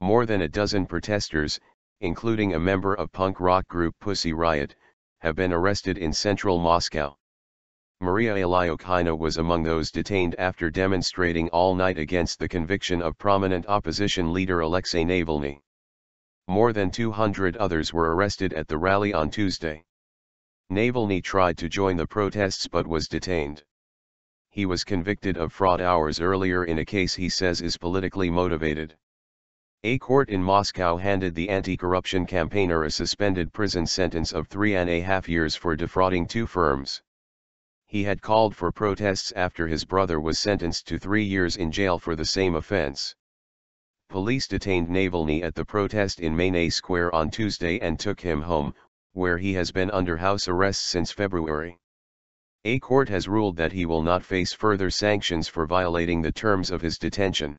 More than a dozen protesters, including a member of punk rock group Pussy Riot, have been arrested in central Moscow. Maria Alyokhina was among those detained after demonstrating all night against the conviction of prominent opposition leader Alexei Navalny. More than 200 others were arrested at the rally on Tuesday. Navalny tried to join the protests but was detained. He was convicted of fraud hours earlier in a case he says is politically motivated. A court in Moscow handed the anti-corruption campaigner a suspended prison sentence of 3.5 years for defrauding two firms. He had called for protests after his brother was sentenced to 3 years in jail for the same offense. Police detained Navalny at the protest in Manezh Square on Tuesday and took him home, where he has been under house arrest since February. A court has ruled that he will not face further sanctions for violating the terms of his detention.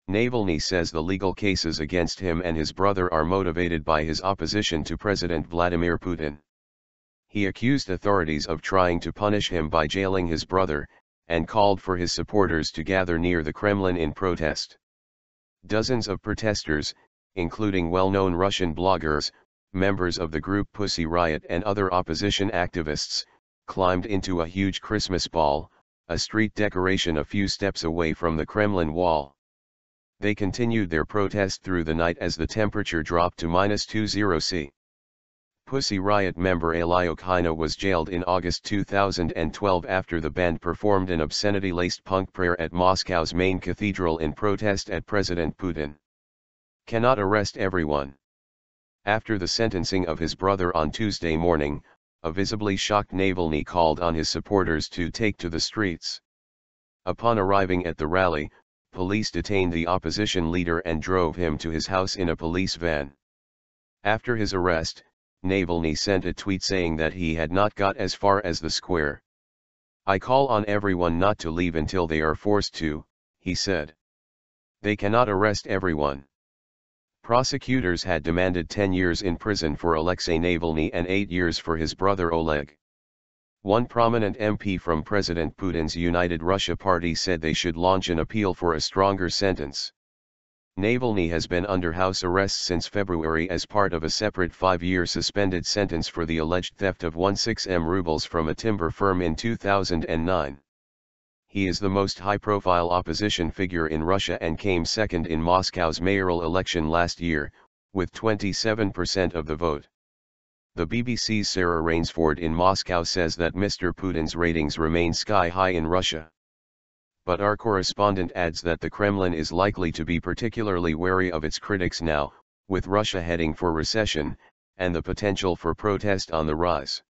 Navalny says the legal cases against him and his brother are motivated by his opposition to President Vladimir Putin. He accused authorities of trying to punish him by jailing his brother, and called for his supporters to gather near the Kremlin in protest. Dozens of protesters, including well-known Russian bloggers, members of the group Pussy Riot and other opposition activists, climbed into a huge Christmas ball, a street decoration a few steps away from the Kremlin wall. They continued their protest through the night as the temperature dropped to -20 degrees. Pussy Riot member Alyokhina was jailed in August 2012 after the band performed an obscenity-laced punk prayer at Moscow's main cathedral in protest at President Putin. Cannot arrest everyone. After the sentencing of his brother on Tuesday morning, a visibly shocked Navalny called on his supporters to take to the streets. Upon arriving at the rally, police detained the opposition leader and drove him to his house in a police van. After his arrest, Navalny sent a tweet saying that he had not got as far as the square. "I call on everyone not to leave until they are forced to," he said. "They cannot arrest everyone." Prosecutors had demanded 10 years in prison for Alexei Navalny and 8 years for his brother Oleg. One prominent MP from President Putin's United Russia party said they should launch an appeal for a stronger sentence. Navalny has been under house arrest since February as part of a separate 5-year suspended sentence for the alleged theft of 16 rubles from a timber firm in 2009. He is the most high-profile opposition figure in Russia and came second in Moscow's mayoral election last year, with 27% of the vote. The BBC's Sarah Rainsford in Moscow says that Mr. Putin's ratings remain sky-high in Russia. But our correspondent adds that the Kremlin is likely to be particularly wary of its critics now, with Russia heading for recession, and the potential for protest on the rise.